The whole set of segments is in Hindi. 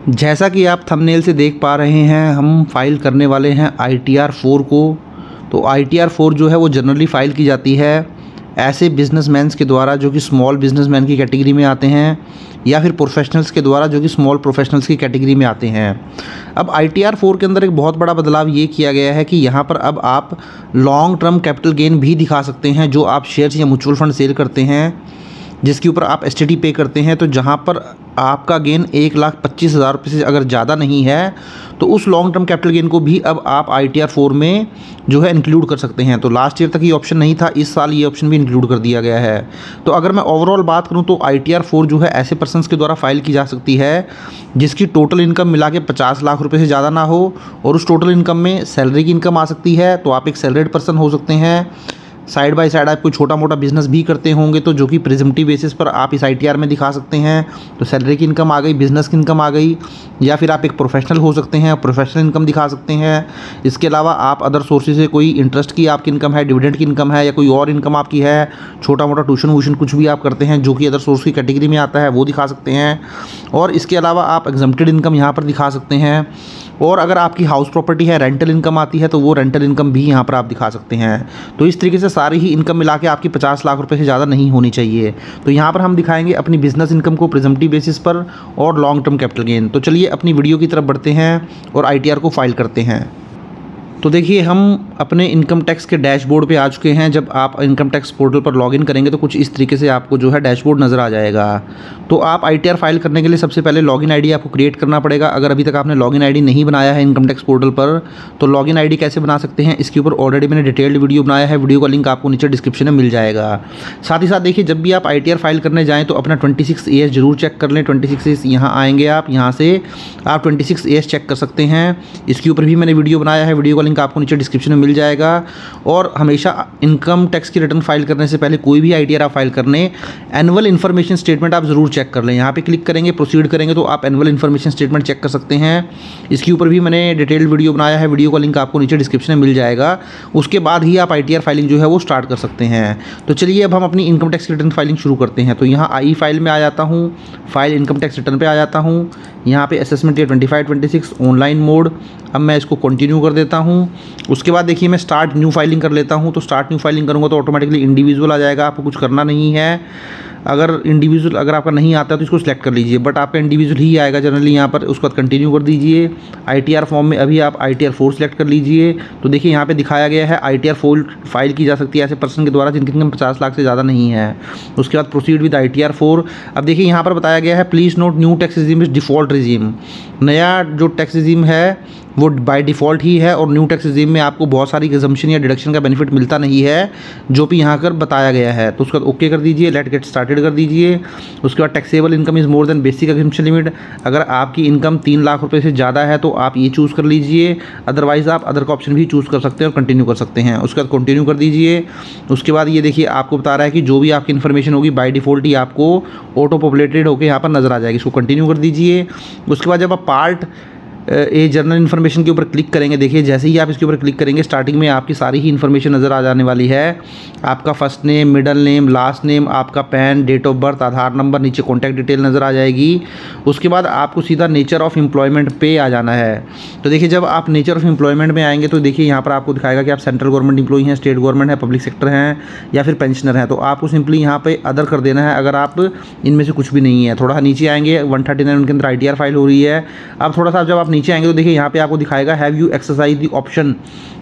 जैसा कि आप थंबनेल से देख पा रहे हैं, हम फाइल करने वाले हैं ITR 4 को। तो ITR 4 जो है वो जनरली फ़ाइल की जाती है ऐसे बिजनेसमैन्स के द्वारा जो कि स्मॉल बिजनेसमैन की कैटेगरी में आते हैं, या फिर प्रोफेशनल्स के द्वारा जो कि स्मॉल प्रोफेशनल्स की कैटेगरी में आते हैं। अब ITR 4 के अंदर एक बहुत बड़ा बदलाव ये किया गया है कि यहाँ पर अब आप लॉन्ग टर्म कैपिटल गेन भी दिखा सकते हैं। जो आप शेयर्स या म्यूचुअल फंड सेल करते हैं जिसके ऊपर आप STT पे करते हैं, तो जहाँ पर आपका गेन 1,25,000 रुपये से अगर ज़्यादा नहीं है तो उस लॉन्ग टर्म कैपिटल गेन को भी अब आप ITR 4 में जो है इंक्लूड कर सकते हैं। तो लास्ट ईयर तक ये ऑप्शन नहीं था, इस साल ये ऑप्शन भी इंक्लूड कर दिया गया है। तो अगर मैं ओवरऑल बात करूँ तो ITR 4 जो है ऐसे पर्सन्स के द्वारा फाइल की जा सकती है जिसकी टोटल इनकम मिला के 50 लाख रुपये से ज़्यादा ना हो, और उस टोटल इनकम में सैलरी की इनकम आ सकती है। तो आप एक सैलरीड पर्सन हो सकते हैं, साइड बाय साइड आप कोई छोटा मोटा बिजनेस भी करते होंगे तो जो कि प्रिजम्पटिव बेसिस पर आप इस ITR में दिखा सकते हैं। तो सैलरी की इनकम आ गई, बिजनेस की इनकम आ गई, या फिर आप एक प्रोफेशनल हो सकते हैं, प्रोफेशनल इनकम दिखा सकते हैं। इसके अलावा आप अदर सोर्सेज से कोई इंटरेस्ट की आपकी इनकम है, डिविडेंड की इनकम है, या कोई और इनकम आपकी है, छोटा मोटा ट्यूशन वूशन कुछ भी आप करते हैं जो कि अदर सोर्स की कैटेगरी में आता है, वो दिखा सकते हैं। और इसके अलावा आप एग्जम्प्टेड इनकम यहाँ पर दिखा सकते हैं। और अगर आपकी हाउस प्रॉपर्टी है, रेंटल इनकम आती है, तो वो रेंटल इनकम भी यहाँ पर आप दिखा सकते हैं। तो इस तरीके से सारी ही इनकम मिला के आपकी 50 लाख रुपए से ज़्यादा नहीं होनी चाहिए। तो यहाँ पर हम दिखाएंगे अपनी बिजनेस इनकम को प्रिजम्पटिव बेसिस पर और लॉन्ग टर्म कैपिटल गेन। तो चलिए अपनी वीडियो की तरफ बढ़ते हैं और ITR को फाइल करते हैं। तो देखिए, हम अपने इनकम टैक्स के डैशबोर्ड पे आ चुके हैं। जब आप इनकम टैक्स पोर्टल पर लॉगिन करेंगे तो कुछ इस तरीके से आपको जो है डैशबोर्ड नज़र आ जाएगा। तो आप ITR फाइल करने के लिए सबसे पहले लॉगिन आईडी आपको क्रिएट करना पड़ेगा। अगर अभी तक आपने लॉगिन आईडी नहीं बनाया है इनकम टैक्स पोर्टल पर, तो लॉगिन आईडी कैसे बना सकते हैं इसके ऊपर ऑलरेडी मैंने डिटेल्ड वीडियो बनाया है। वीडियो का लिंक आपको नीचे डिस्क्रिप्शन में मिल जाएगा। साथ ही साथ देखिए, जब भी आप ITR फाइल करने जाएँ तो अपना 26 AS जरूर चेक कर लें। 26 AS यहाँ आएँगे, आप यहाँ से आप 26 AS चेक कर सकते हैं। इसके ऊपर भी मैंने वीडियो बनाया है, वीडियो का लिंक आपको नीचे डिस्क्रिप्शन में मिल जाएगा। और हमेशा इनकम टैक्स की रिटर्न फाइल करने से पहले कोई भी ITR आप फाइल करने, एनुअल इन्फॉर्मेशन स्टेटमेंट आप ज़रूर चेक कर लें। यहाँ पे क्लिक करेंगे, प्रोसीड करेंगे तो आप एनुअल इन्फॉर्मेशन स्टेटमेंट चेक कर सकते हैं। इसके ऊपर भी मैंने डिटेल्ड वीडियो बनाया है, वीडियो का लिंक आपको नीचे डिस्क्रिप्शन में मिल जाएगा। उसके बाद ही आप ITR फाइलिंग जो है वो स्टार्ट कर सकते हैं। तो चलिए अब हम अपनी इनकम टैक्स की रिटर्न फाइलिंग शुरू करते हैं। तो यहाँ आई फाइल में आ जाता हूँ, फाइल इनकम टैक्स रिटर्न पे आ जाता हूँ। यहाँ पे असेसमेंट ईयर 25-26 ऑनलाइन मोड, अब मैं इसको कंटिन्यू कर देता हूँ। उसके बाद देखिए मैं स्टार्ट न्यू फाइलिंग कर लेता हूँ। तो स्टार्ट न्यू फाइलिंग करूँगा तो ऑटोमेटिकली इंडिविजुअल आ जाएगा, आपको कुछ करना नहीं है। अगर इंडिविजुअल अगर आपका नहीं आता तो इसको सिलेक्ट कर लीजिए, बट आपका इंडिविजुअल ही आएगा जनरली यहाँ पर। उसके बाद कंटिन्यू कर दीजिए। ITR फॉर्म में अभी आप ITR 4 सिलेक्ट कर लीजिए। तो देखिए यहाँ पे दिखाया गया है ITR 4 फाइल की जा सकती है ऐसे पर्सन के द्वारा जिनकी इनकम 50 लाख से ज़्यादा नहीं है। उसके बाद प्रोसीड विद ITR 4। अब देखिए यहाँ पर बताया गया है please note new tax regime is default regime. नया जो टैक्स रिजीम है वो बाय डिफ़ॉल्ट ही है, और न्यू टैक्स रिजीम में आपको बहुत सारी एग्जम्पशन या डिडक्शन का बेनिफिट मिलता नहीं है जो भी यहाँ पर बताया गया है। तो उसके बाद ओके कर दीजिए, लेट गेट स्टार्टेड कर दीजिए। उसके बाद taxable income is more than basic exemption limit. अगर आपकी इनकम 3 लाख रुपये से ज़्यादा है तो आप ये चूज़ कर लीजिए, अदरवाइज़ आप अदर का ऑप्शन भी चूज़ कर सकते हैं और कंटिन्यू कर सकते हैं। उसके बाद कंटिन्यू कर दीजिए। उसके बाद ये देखिए आपको बता रहा है कि जो भी आपकी इन्फॉर्मेशन होगी बाय डिफ़ॉल्ट ही आपको ऑटो पॉपुलेटेड होकर यहाँ पर नज़र आ जाएगी। इसको कंटिन्यू कर दीजिए। उसके बाद जब आप पार्ट ये जनरल इन्फॉर्मेशन के ऊपर क्लिक करेंगे, देखिए जैसे ही आप इसके ऊपर क्लिक करेंगे स्टार्टिंग में आपकी सारी ही इन्फॉर्मेशन नज़र आ जाने वाली है। आपका first name, middle name, last name, आपका PAN, date of birth, Aadhaar number, नीचे कॉन्टैक्ट डिटेल नज़र आ जाएगी। उसके बाद आपको सीधा नेचर ऑफ़ एम्प्लॉयमेंट पे आ जाना है। तो देखिए जब आप नेचर ऑफ़ एम्प्लॉयमेंट में आएंगे तो देखिए यहाँ पर आपको दिखाएगा कि आप सेंट्रल गवर्नमेंट एम्प्लॉई हैं, स्टेट गवर्नमेंट है, पब्लिक सेक्टर हैं, या फिर पेंशनर हैं। तो आपको सिंपली यहाँ पर अदर कर देना है अगर आप इनमें से कुछ भी नहीं है। थोड़ा नीचे आएंगे 139 उनके अंदर ITR फाइल हो रही है। अब थोड़ा सा जब आप नीचे आएंगे तो देखिए यहाँ पे आपको दिखाएगा have you exercise the option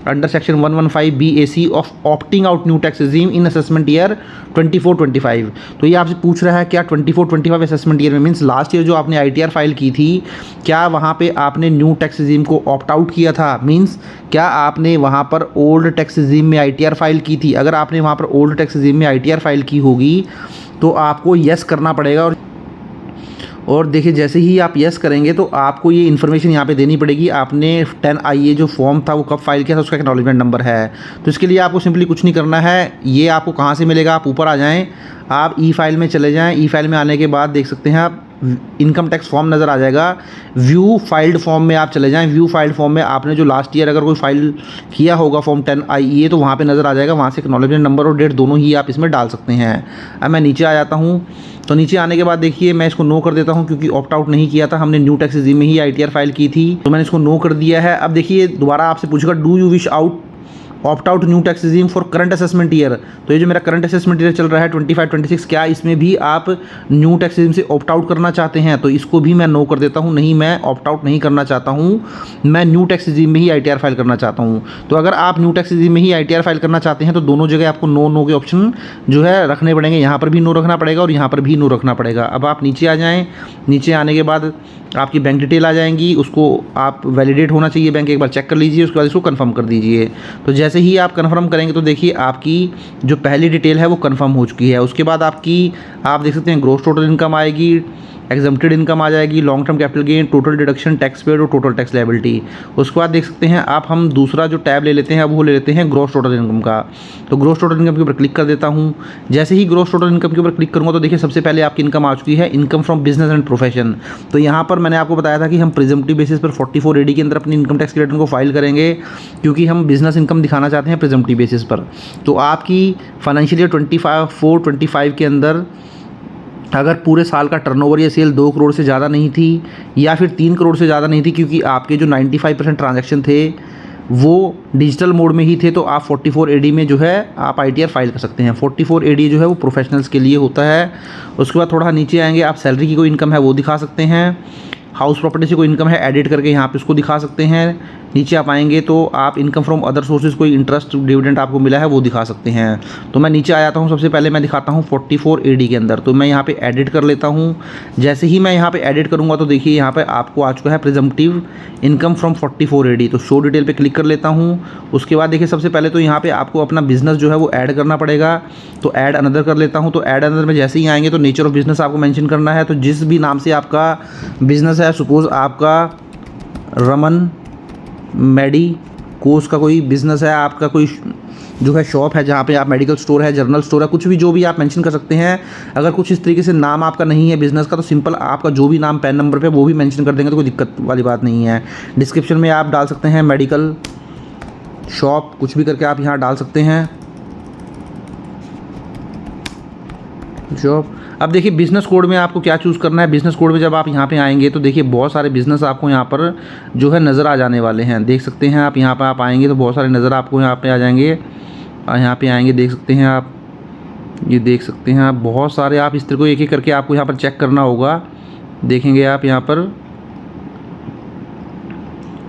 under section 115 BAC of opting out new tax regime in assessment year 24-25। तो ये आपसे पूछ रहा है क्या 24-25 असेसमेंट ईयर में, मीन्स लास्ट ईयर जो आपने ITR फाइल की थी, क्या वहाँ पे आपने न्यू टैक्स रिजीम को ऑप्ट आउट किया था। मीन्स क्या आपने वहाँ पर ओल्ड टैक्स रिजीम में ITR फाइल की थी। अगर आपने वहाँ पर ओल्ड टैक्स रिजीम में ITR फाइल की होगी तो आपको येस करना पड़ेगा। और देखिए जैसे ही आप येस करेंगे तो आपको ये इन्फॉर्मेशन यहाँ पे देनी पड़ेगी, आपने 10IA जो फॉर्म था वो कब फाइल किया था, उसका एक्नॉलेजमेंट नंबर है। तो इसके लिए आपको सिंपली कुछ नहीं करना है। ये आपको कहाँ से मिलेगा, आप ऊपर आ जाएँ, आप ई फाइल में चले जाएँ। ई फाइल में आने के बाद देख सकते हैं आप इनकम टैक्स फॉर्म नज़र आ जाएगा। व्यू फाइल्ड फॉर्म में आप चले जाएं। व्यू फाइल्ड फॉर्म में आपने जो लास्ट ईयर अगर कोई फाइल किया होगा फॉर्म 10 IEA तो वहाँ पे नज़र आ जाएगा। वहाँ से एक्नॉलेजमेंट नंबर और डेट दोनों ही आप इसमें डाल सकते हैं। अब मैं नीचे आ जाता हूँ, तो नीचे आने के बाद देखिए मैं इसको नो कर देता हूँ क्योंकि ऑप्ट आउट नहीं किया था, हमने न्यू टैक्स रिजीम में ही ITR फाइल की थी, तो मैंने इसको नो कर दिया है। अब देखिए दोबारा आपसे पूछेगा do you wish out opt out new tax regime for current assessment year. तो ये जो मेरा करंट असेसमेंट ईयर चल रहा है 25-26, क्या इसमें भी आप न्यू टैक्स रिजीम से ऑप्ट आउट करना चाहते हैं? तो इसको भी मैं नो कर देता हूँ। नहीं, मैं ऑप्ट आउट नहीं करना चाहता हूँ, मैं न्यू टैक्स रिजीम में ही ITR फाइल करना चाहता हूँ। तो अगर आप न्यू टैक्स रिजीम में ही ITR फाइल करना चाहते हैं तो दोनों जगह आपको नो के ऑप्शन जो है रखने पड़ेंगे। यहाँ पर भी नो रखना पड़ेगा और यहाँ पर भी नो रखना पड़ेगा। अब आप नीचे आ जाएँ। नीचे आने के बाद आपकी बैंक डिटेल आ जाएंगी, उसको आप वैलिडेट होना चाहिए बैंक, एक बार चेक कर लीजिए, उसके बाद इसको कंफर्म कर दीजिए। तो जैसे ही आप कंफर्म करेंगे तो देखिए आपकी जो पहली डिटेल है वो कंफर्म हो चुकी है। उसके बाद आपकी आप देख सकते हैं ग्रॉस टोटल इनकम आएगी, एग्जम्प्टेड इनकम आ जाएगी, long term capital gain, total deduction, tax paid और टोटल टैक्स लायबिलिटी। उसके बाद देख सकते हैं आप, हम दूसरा जो टैब ले लेते हैं अब वो ले लेते हैं ग्रॉस टोटल इनकम का। तो ग्रॉस टोटल इनकम के ऊपर क्लिक कर देता हूँ। जैसे ही ग्रॉस टोटल इनकम के ऊपर क्लिक करूँगा तो देखिए सबसे पहले आपकी इनकम आ चुकी है, income from business and profession. तो यहाँ पर मैंने आपको बताया था कि हम प्रिजम्पटिव बेसिस पर 44 AD के अंदर अपनी इनकम टैक्स रिटर्न को फाइल करेंगे क्योंकि हम बिजनेस इनकम दिखाना चाहते हैं प्रिजम्पटिव बेसिस पर। तो आपकी फाइनेंशियल ईयर 24-25 के अंदर अगर पूरे साल का टर्नओवर या सेल 2 करोड़ से ज़्यादा नहीं थी या फिर 3 करोड़ से ज़्यादा नहीं थी, क्योंकि आपके जो 95% ट्रांजैक्शन थे वो डिजिटल मोड में ही थे, तो आप 44 AD में जो है आप ITR फाइल कर सकते हैं। 44 AD जो है वो प्रोफेशनल्स के लिए होता है। उसके बाद थोड़ा नीचे आएंगे, आप सैलरी की कोई इनकम है वो दिखा सकते हैं, हाउस प्रॉपर्टी से कोई इनकम है एडिट करके यहाँ पे उसको दिखा सकते हैं। नीचे आप आएंगे तो आप इनकम फ्रॉम अदर सोर्सेज, कोई इंटरेस्ट डिविडेंड आपको मिला है वो दिखा सकते हैं। तो मैं नीचे आ जाता हूँ, सबसे पहले मैं दिखाता हूँ 44 AD के अंदर, तो मैं यहाँ पे एडिट कर लेता हूँ। जैसे ही मैं यहाँ पे एडिट करूँगा तो देखिए यहाँ पे आपको आ चुका है प्रिजम्पटिव इनकम फ्रॉम 44 AD। तो शो डिटेल पे क्लिक कर लेता हूँ। उसके बाद देखिए सबसे पहले तो यहाँ पे आपको अपना बिजनेस जो है वो ऐड करना पड़ेगा, तो ऐड अनदर कर लेता हूँ। तो ऐड अनदर में जैसे ही आएंगे तो नेचर ऑफ बिजनेस आपको मेंशन करना है। तो जिस भी नाम से आपका बिजनेस है, सपोज आपका रमन मेडिकोस का कोई बिज़नेस है, आपका कोई जो है शॉप है जहाँ पे आप मेडिकल स्टोर है, जनरल स्टोर है, कुछ भी जो भी आप मेंशन कर सकते हैं। अगर कुछ इस तरीके से नाम आपका नहीं है बिज़नेस का तो सिंपल आपका जो भी नाम पैन नंबर पे वो भी मेंशन कर देंगे तो कोई दिक्कत वाली बात नहीं है। डिस्क्रिप्शन में आप डाल सकते हैं मेडिकल शॉप, कुछ भी करके आप यहाँ डाल सकते हैं शॉप। अब देखिए बिज़नेस कोड में आपको क्या चूज़ करना है। बिज़नेस कोड में जब आप यहाँ पे आएंगे तो देखिए बहुत सारे बिज़नेस आपको यहाँ पर जो है नज़र आ जाने वाले हैं। देख सकते हैं आप यहाँ पर आप आएंगे तो बहुत सारे नज़र आपको यहाँ पे आ जाएंगे। यहाँ पे आएंगे देख सकते हैं आप, ये देख सकते हैं आप बहुत सारे, आप इस तरह को एक एक करके आपको यहाँ पर चेक करना होगा। देखेंगे आप यहाँ पर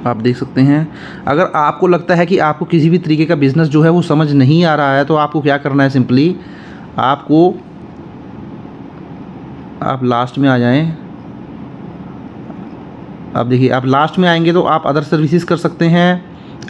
आप देख सकते हैं। अगर आपको लगता है कि आपको किसी भी तरीके का बिज़नेस जो है वो समझ नहीं आ रहा है तो आपको क्या करना है, सिंपली आपको आप लास्ट में आ जाएं। आप देखिए आप लास्ट में आएंगे तो आप अदर सर्विसेज कर सकते हैं।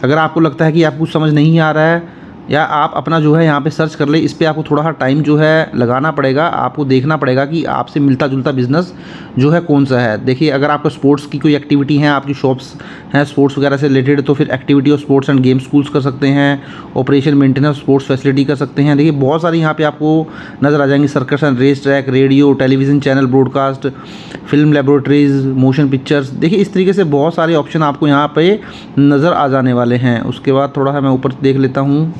अगर आपको लगता है कि आपको कुछ समझ नहीं आ रहा है या आप अपना जो है यहाँ पे सर्च कर ले, इस पर आपको थोड़ा सा टाइम जो है लगाना पड़ेगा। आपको देखना पड़ेगा कि आपसे मिलता जुलता बिज़नेस जो है कौन सा है। देखिए अगर आपका स्पोर्ट्स की कोई एक्टिविटी है, आपकी शॉप्स हैं स्पोर्ट्स वगैरह से रिलेटेड, तो फिर activity of sports end game schools कर सकते हैं, ऑपरेशन मेंटेनेंस स्पोर्ट्स फैसिलिटी कर सकते हैं। देखिए बहुत सारी यहाँ पर आपको नज़र आ जाएंगी, circus and race track, radio television channel, broadcast, film laboratories, motion pictures. देखिए इस तरीके से बहुत सारे ऑप्शन आपको यहाँ पे नज़र आ जाने वाले हैं। उसके बाद थोड़ा सा मैं ऊपर देख लेता हूँ,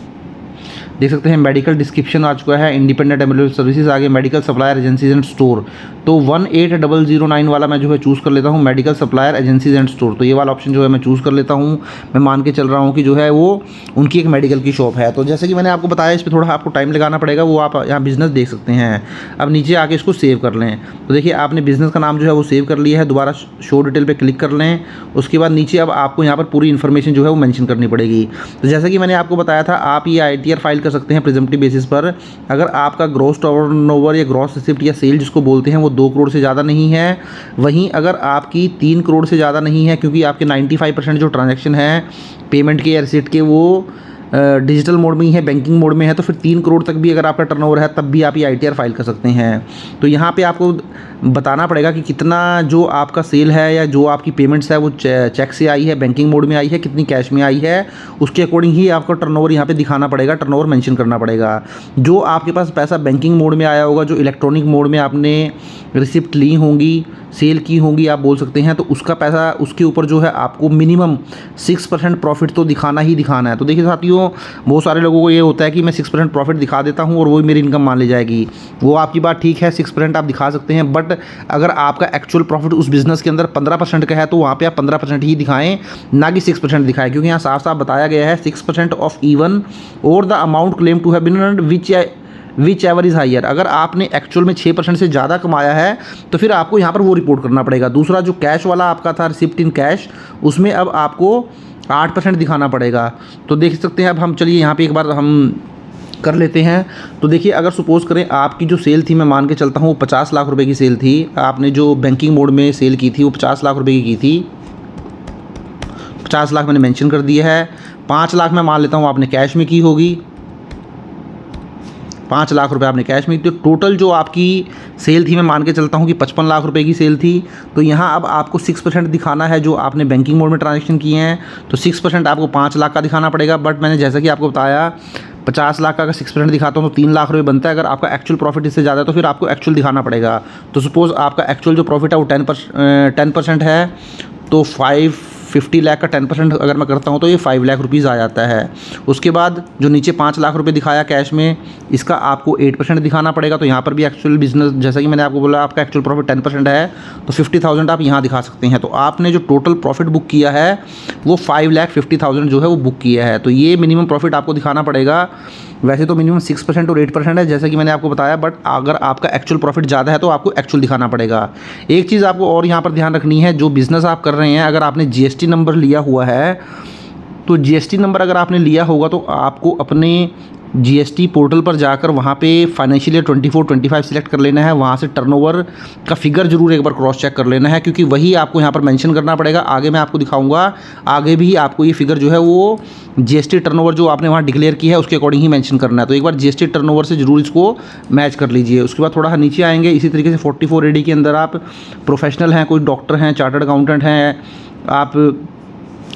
देख सकते हैं मेडिकल डिस्क्रिप्शन आ चुका है, इंडिपेंडेंट एम्बुलेंस सर्विसेज आगे, medical supplier agencies and store. तो 18009 वाला मैं जो है चूज़ कर लेता हूँ, medical supplier agencies and store. तो ये वाला ऑप्शन जो है मैं चूज़ कर लेता हूँ। मैं मान के चल रहा हूँ कि जो है वो उनकी एक मेडिकल की शॉप है। तो जैसे कि मैंने आपको बताया इस पर थोड़ा आपको टाइम लगाना पड़ेगा, वो आप यहाँ बिज़नेस देख सकते हैं। अब नीचे आके इसको सेव कर लें। तो देखिए आपने बिज़नेस का नाम जो है वो सेव कर लिया है। दोबारा शो डिटेल पर क्लिक कर लें। उसके बाद नीचे अब आपको यहाँ पर पूरी इन्फॉर्मेशन जो है वो मेंशन करनी पड़ेगी। तो जैसा कि मैंने आपको बताया था, आप ये ITR फाइल कर सकते हैं प्रिजम्पटिव बेसिस पर। अगर आपका ग्रॉस टर्नओवर या ग्रॉस रिसिप्ट या सेल जिसको बोलते हैं वो 2 करोड़ से ज़्यादा नहीं है। वहीं अगर आपकी 3 करोड़ से ज़्यादा नहीं है, क्योंकि आपके 95% जो ट्रांजैक्शन है पेमेंट के या रिसिप्ट के वो डिजिटल मोड में ही है, बैंकिंग मोड में है, तो फिर 3 करोड़ तक भी अगर आपका टर्नओवर है तब भी आप ये ITR फाइल कर सकते हैं। तो यहाँ पे आपको बताना पड़ेगा कि कितना जो आपका सेल है या जो आपकी पेमेंट्स है वो चेक से आई है, बैंकिंग मोड में आई है, कितनी कैश में आई है, उसके अकॉर्डिंग ही आपको टर्नओवर यहाँ पे दिखाना पड़ेगा, टर्नओवर मेंशन करना पड़ेगा। जो आपके पास पैसा बैंकिंग मोड में आया होगा, जो इलेक्ट्रॉनिक मोड में आपने रिसिप्ट ली होंगी, सेल की होंगी आप बोल सकते हैं, तो उसका पैसा उसके ऊपर जो है आपको मिनिमम 6% प्रॉफिट तो दिखाना ही दिखाना है। तो देखिए साथियों, बहुत सारे लोगों को ये होता है कि मैं 6% प्रॉफिट दिखा देता हूँ और वही मेरी इनकम मान ली जाएगी। वो आपकी बात ठीक है, 6% आप दिखा सकते हैं, बट अगर आपका एक्चुअल प्रॉफिट उस बिज़नेस के अंदर 15% का है तो वहाँ पर आप 15% ही दिखाएँ, ना कि 6% दिखाएँ, क्योंकि यहाँ साफ साफ बताया गया है 6% ऑफ इवन और the amount claim to have been earned whichever is higher. अगर आपने एक्चुअल में 6% से ज़्यादा कमाया है तो फिर आपको यहाँ पर वो रिपोर्ट करना पड़ेगा। दूसरा जो कैश वाला आपका था, रिसिप्ट इन कैश, उसमें अब आपको 8% दिखाना पड़ेगा। तो देख सकते हैं। अब हम चलिए यहाँ पे एक बार हम कर लेते हैं। तो देखिए, अगर सपोज़ करें आपकी जो सेल थी, मैं मान के चलता हूँ 50 लाख रुपए की सेल थी, आपने जो बैंकिंग मोड में सेल की थी वो 50 लाख रुपए की थी। 50 लाख मैंने मेंशन कर दिया है। 5 लाख मैं मान लेता हूँ आपने कैश में की होगी, 5 लाख रुपए आपने कैश में की। तो टोटल जो आपकी सेल थी, मैं मान के चलता हूँ कि 55 लाख रुपए की सेल थी। तो यहाँ अब आपको 6% दिखाना है जो आपने बैंकिंग मोड में ट्रांजेक्शन किए हैं, तो 6% आपको 5 लाख का दिखाना पड़ेगा। बट मैंने जैसा कि आपको बताया 50 लाख का अगर 6% दिखाता हूँ तो 3 लाख रुपये बनता है। अगर आपका एक्चुअल प्रॉफिट इससे ज़्यादा है तो फिर आपको एक्चुअल दिखाना पड़ेगा। तो सपोज़ आपका एक्चुअल जो प्रॉफिट है वो 10% है, तो 50 लाख का 10% अगर मैं करता हूँ तो ये 5 लाख रुपीज़ आ जाता है। उसके बाद जो नीचे 5 लाख रुपए दिखाया कैश में, इसका आपको 8% दिखाना पड़ेगा। तो यहाँ पर भी एक्चुअल बिजनेस, जैसा कि मैंने आपको बोला, आपका एक्चुअल प्रॉफिट 10% है तो 50,000 आप यहाँ दिखा सकते हैं। तो आपने जो टोटल प्रॉफिट बुक किया है वो 5,50,000 जो है वो बुक किया है। तो ये मिनिमम प्रॉफिट आपको दिखाना पड़ेगा। वैसे तो मिनिमम 6% और 8% है, जैसा कि मैंने आपको बताया, बट अगर आपका एक्चुअल प्रॉफिट ज़्यादा है तो आपको एक्चुअल दिखाना पड़ेगा। एक चीज़ आपको और यहाँ पर ध्यान रखनी है, जो बिज़नेस आप कर रहे हैं, अगर आपने GST नंबर लिया हुआ है तो GST नंबर अगर आपने लिया होगा तो आपको अपने GST पोर्टल पर जाकर वहाँ पे फाइनेंशियल ईयर 24-25 सिलेक्ट कर लेना है। वहाँ से टर्नओवर का फिगर जरूर एक बार क्रॉस चेक कर लेना है, क्योंकि वही आपको यहाँ पर मेंशन करना पड़ेगा। आगे मैं आपको दिखाऊंगा, आगे भी आपको ये फिगर जो है वो GST टर्नओवर जो आपने वहाँ डिक्लेयर की है उसके अकॉर्डिंग ही मेंशन करना है। तो एक बार GST टर्नओवर से जरूर इसको मैच कर लीजिए। उसके बाद थोड़ा नीचे आएंगे, इसी तरीके से 44AD के अंदर आप प्रोफेशनल हैं, कोई डॉक्टर हैं, चार्टर्ड अकाउंटेंट हैं, आप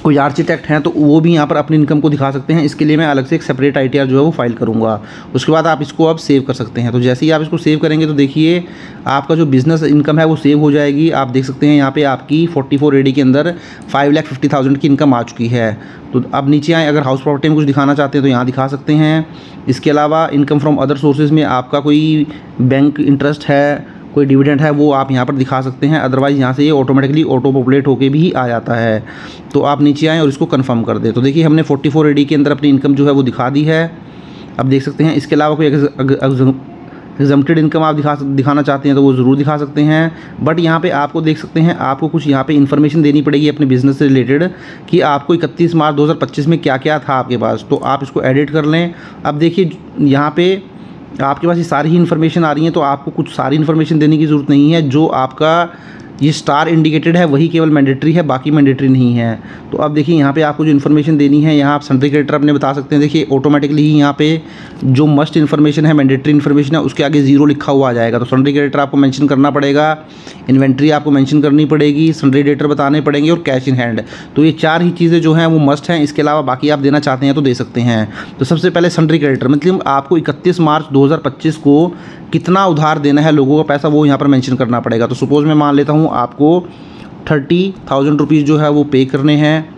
कोई आर्किटेक्ट हैं, तो वो भी यहाँ पर अपनी इनकम को दिखा सकते हैं। इसके लिए मैं अलग से एक सेपरेट ITR जो है वो फाइल करूँगा। उसके बाद आप इसको अब सेव कर सकते हैं। तो जैसे ही आप इसको सेव करेंगे तो देखिए आपका जो बिज़नेस इनकम है वो सेव हो जाएगी। आप देख सकते हैं यहाँ पे आपकी 44AD के अंदर 5,50,000 की इनकम आ चुकी है। तो अब नीचे आए, अगर हाउस प्रॉपर्टी में कुछ दिखाना चाहते हैं तो यहाँ दिखा सकते हैं। इसके अलावा इनकम फ्रॉम अदर सोर्सेज में आपका कोई बैंक इंटरेस्ट है, कोई डिविडेंड है, वो आप यहाँ पर दिखा सकते हैं। अदरवाइज़ यहाँ से ये ऑटोमेटिकली ऑटो पॉपुलेट होके भी आ जाता है। तो आप नीचे आएँ और इसको कंफर्म कर दें। तो देखिए हमने 44AD के अंदर अपनी इनकम जो है वो दिखा दी है। अब देख सकते हैं। इसके अलावा कोई एग्जम्प्टेड इनकम आप दिखाना चाहते हैं तो वो ज़रूर दिखा सकते हैं। बट यहाँ पे आपको देख सकते हैं, आपको कुछ यहाँ पे इन्फॉर्मेशन देनी पड़ेगी अपने बिज़नेस से रिलेटेड कि आपको 31 मार्च 2025 में क्या क्या था आपके पास। तो आप इसको एडिट कर लें। अब देखिए यहाँ पे आपके पास ये सारी ही इन्फॉर्मेशन आ रही है, तो आपको कुछ सारी इन्फॉर्मेशन देने की ज़रूरत नहीं है। जो आपका ये स्टार इंडिकेटेड है वही केवल मैंडेटरी है, बाकी मैंडेटरी नहीं है। तो अब देखिए यहाँ पे आपको जो इन्फॉर्मेशन देनी है, यहाँ आप सन्ड्री क्रेडिटर अपने बता सकते हैं। देखिए ऑटोमेटिकली ही यहाँ पे जो मस्ट इन्फॉर्मेशन है, मैंडेटरी इन्फॉर्मेशन है, उसके आगे 0 लिखा हुआ आ जाएगा। तो सन्ड्री क्रेडिटर आपको मेंशन करना पड़ेगा, इन्वेंट्री आपको मेंशन करनी पड़ेगी, सन्ड्री डेटर बताने पड़ेंगे और कैश इन हैंड। तो ये 4 ही चीज़ें जो हैं वो मस्ट हैं। इसके अलावा बाकी आप देना चाहते हैं तो दे सकते हैं। तो सबसे पहले सन्ड्री क्रेडिटर, मतलब आपको 31 मार्च 2025 को कितना उधार देना है लोगों का पैसा, वो यहाँ पर मेंशन करना पड़ेगा। तो सपोज़ मैं मान लेता हूँ आपको 30,000 रुपीज़ जो है वो पे करने हैं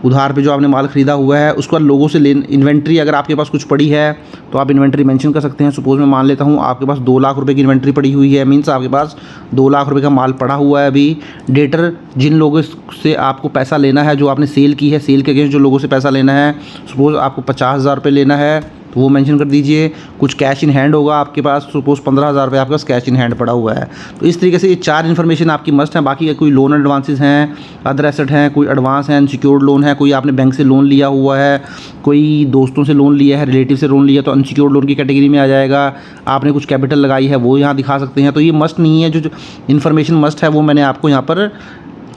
उधार पे, जो आपने माल ख़रीदा हुआ है। उसके बाद लोगों से इन्वेंट्री अगर आपके पास कुछ पड़ी है तो आप इन्वेंट्री मेंशन कर सकते हैं। सपोज़ मैं मान लेता हूँ आपके पास 2 लाख रुपए की इन्वेंट्री पड़ी हुई है, मीन्स आपके पास 2 लाख रुपए का माल पड़ा हुआ है अभी। डेटर जिन लोगों से आपको पैसा लेना है, जो आपने सेल की है, सेल के अगेंस्ट जो लोगों से पैसा लेना है, सपोज़ आपको 50,000 रुपये लेना है तो वो मेंशन कर दीजिए। कुछ कैश इन हैंड होगा आपके पास, सपोज़ 15,000 रुपये आपके पास कैश इन हैंड पड़ा हुआ है। तो इस तरीके से ये 4 इन्फॉर्मेशन आपकी मस्ट है। बाकी कोई लोन एडवांसेस हैं, अदर एसेट हैं, कोई एडवांस है, अनसिक्योर्ड लोन है, कोई आपने बैंक से लोन लिया हुआ है, कोई दोस्तों से लोन लिया है, रिलेटिव से लोन लिया तो अनसिक्योर्ड लोन की कैटेगरी में आ जाएगा। आपने कुछ कैपिटल लगाई है वो यहाँ दिखा सकते हैं। तो ये मस्ट नहीं है, जो इन्फॉर्मेशन मस्ट है वो मैंने आपको यहाँ पर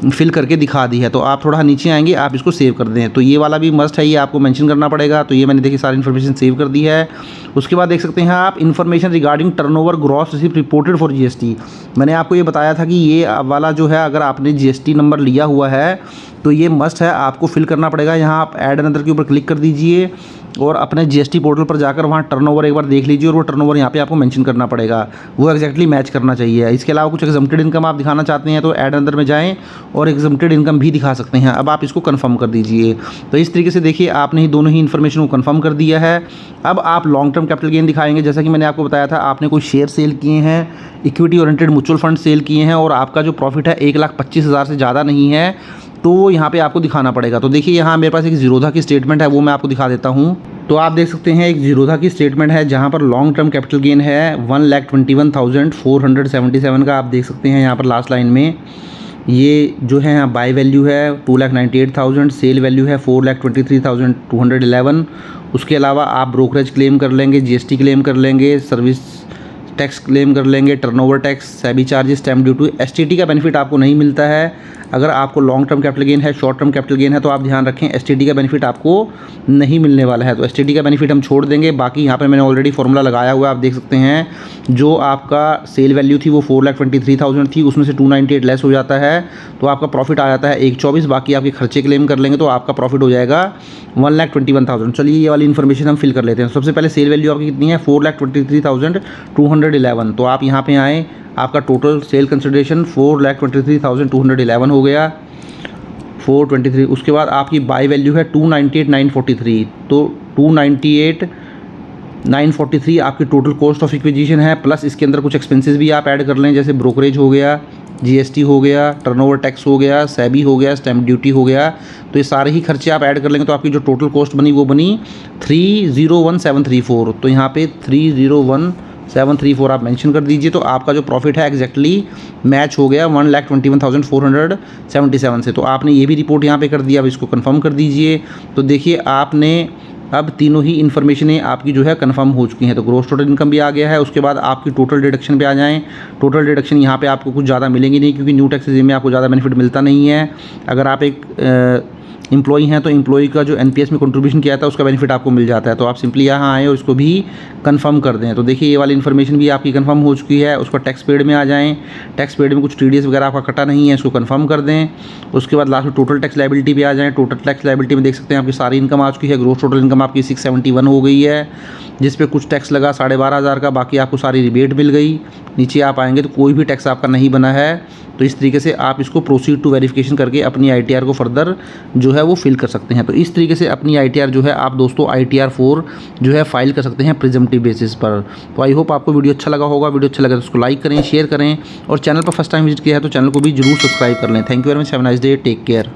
फिल करके दिखा दी है। तो आप थोड़ा नीचे आएंगे, आप इसको सेव कर दें। तो ये वाला भी मस्ट है, ये आपको मेंशन करना पड़ेगा। तो ये मैंने देखिए सारी इन्फॉर्मेशन सेव कर दी है। उसके बाद देख सकते हैं आप information regarding turnover gross receipt reported for GST. मैंने आपको ये बताया था कि ये वाला जो है अगर आपने जीएसटी नंबर लिया हुआ है तो ये मस्ट है, आपको फिल करना पड़ेगा। यहाँ आप ऐड अनदर के ऊपर क्लिक कर दीजिए और अपने जीएसटी पोर्टल पर जाकर वहाँ टर्नओवर एक बार देख लीजिए और वो टर्नओवर यहाँ पे आपको मेंशन करना पड़ेगा, वो एक्जैक्टली मैच करना चाहिए। इसके अलावा कुछ एग्जम्प्टेड इनकम आप दिखाना चाहते हैं तो ऐड अनदर में जाएँ और एग्जम्प्टेड इनकम भी दिखा सकते हैं। अब आप इसको कन्फर्म कर दीजिए। तो इस तरीके से देखिए आपने ही दोनों ही इन्फॉर्मेशन को कन्फर्म कर दिया है। अब आप लॉन्ग टर्म कैपिटल गेन दिखाएंगे। जैसा कि मैंने आपको बताया था, आपने कोई शेयर सेल किए हैं, equity oriented mutual fund sale किए हैं और आपका जो प्रॉफिट है 1,25,000 से ज़्यादा नहीं है, तो वो यहाँ पे आपको दिखाना पड़ेगा। तो देखिए यहाँ मेरे पास एक जीरोधा की स्टेटमेंट है, वो मैं आपको दिखा देता हूँ। तो आप देख सकते हैं एक जीरोधा की स्टेटमेंट है जहाँ पर लॉन्ग टर्म कैपिटल गेन है 1,21,477 का। आप देख सकते हैं यहाँ पर लास्ट लाइन में ये जो है यहाँ बाय वैल्यू है 2,98,000, सेल वैल्यू है 4,23,211। उसके अलावा आप ब्रोकरेज क्लेम कर लेंगे, जीएसटी क्लेम कर लेंगे, सर्विस टैक्स क्लेम कर लेंगे, turnover tax, SEBI charges, stamp duty. STT का बेनिफिट आपको नहीं मिलता है। अगर आपको लॉन्ग टर्म कैपिटल गेन है, शॉर्ट टर्म कैपिटल गेन है तो आप ध्यान रखें एसटीटी का बेनिफिट आपको नहीं मिलने वाला है। तो एसटीटी का बेनिफिट हम छोड़ देंगे। बाकी यहाँ पे मैंने ऑलरेडी फॉर्मूला लगाया हुआ है, आप देख सकते हैं। जो आपका सेल वैल्यू थी वो 4,23,000 थी, उसमें से 298 लेस हो जाता है तो आपका प्रॉफिट आ जाता है 1,24। बाकी आपके खर्चे क्लेम कर लेंगे तो आपका प्रॉफिट हो जाएगा 1,21,000। चलिए ये वाली इन्फॉर्मेशन हम फिल कर लेते हैं। सबसे पहले सेल वैल्यू आपकी कितनी है 4,23,211। तो आप यहाँ पे आएँ, आपका टोटल सेल कंसिडरेशन 4,23,211 हो गया 423। उसके बाद आपकी बाय वैल्यू है 298,943। तो 298,943 आपकी टोटल कॉस्ट ऑफ एक्विजिशन है, प्लस इसके अंदर कुछ एक्सपेंसेस भी आप ऐड कर लें, जैसे ब्रोकरेज हो गया, जीएसटी हो गया, टर्नओवर टैक्स हो गया, सेबी हो गया, स्टैम्प ड्यूटी हो गया। तो ये सारे ही खर्चे आप ऐड कर लेंगे तो आपकी जो टोटल कॉस्ट बनी वो बनी 301,734। तो यहाँ पे 301,734 आप मेंशन कर दीजिए। तो आपका जो प्रॉफिट है एग्जैक्टली मैच हो गया 1,21,477 से। तो आपने ये भी रिपोर्ट यहाँ पे कर दिया। अब इसको कंफर्म कर दीजिए। तो देखिए आपने अब तीनों ही इन्फॉर्मेशनें आपकी जो है कंफर्म हो चुकी हैं। तो ग्रॉस टोटल इनकम भी आ गया है। उसके बाद आपकी टोटल डिडक्शन पे आ जाएं। टोटल डिडक्शन यहाँ पे आपको कुछ ज़्यादा मिलेंगी नहीं, क्योंकि न्यू टैक्स रेजिम में आपको ज़्यादा बेनिफिट मिलता नहीं है। अगर आप एक एम्प्लॉई हैं तो एम्प्लॉई का जो एनपीएस में कंट्रीब्यूशन किया था उसका बेनिफिट आपको मिल जाता है। तो आप सिंपली यहाँ आएँ और इसको भी कंफर्म कर दें। तो देखिए ये वाली इन्फॉर्मेशन भी आपकी कंफर्म हो चुकी है। उसका टैक्स पेड में आ जाएँ। टैक्स पेड में कुछ टीडीएस वगैरह आपका कटा नहीं है, इसको कंफर्म कर दें। उसके बाद लास्ट में टोटल टैक्स लायबिलिटी पे आ जाएँ। टोटल टैक्स लायबिलिटी में देख सकते हैं आपकी सारी इनकम आ चुकी है। ग्रॉस टोटल इनकम आपकी 671 हो गई है, जिस पे कुछ टैक्स लगा 12,500 का, बाकी आपको सारी रिबेट मिल गई। नीचे आप आएंगे तो कोई भी टैक्स आपका नहीं बना है। तो इस तरीके से आप इसको प्रोसीड टू वेरिफिकेशन करके अपनी आईटीआर को फर्दर जो है वो फिल कर सकते हैं। तो इस तरीके से अपनी आईटीआर जो है आप दोस्तों ITR 4 जो है फाइल कर सकते हैं प्रिजम्पटिव बेसिस पर। तो आई होप आपको वीडियो अच्छा लगा होगा। वीडियो अच्छा लगा तो उसको लाइक करें, शेयर करें और चैनल पर फर्स्ट टाइम विजिट किया है तो चैनल को भी जरूर सब्सक्राइब कर लें। Thank you very much, have a nice day, take care.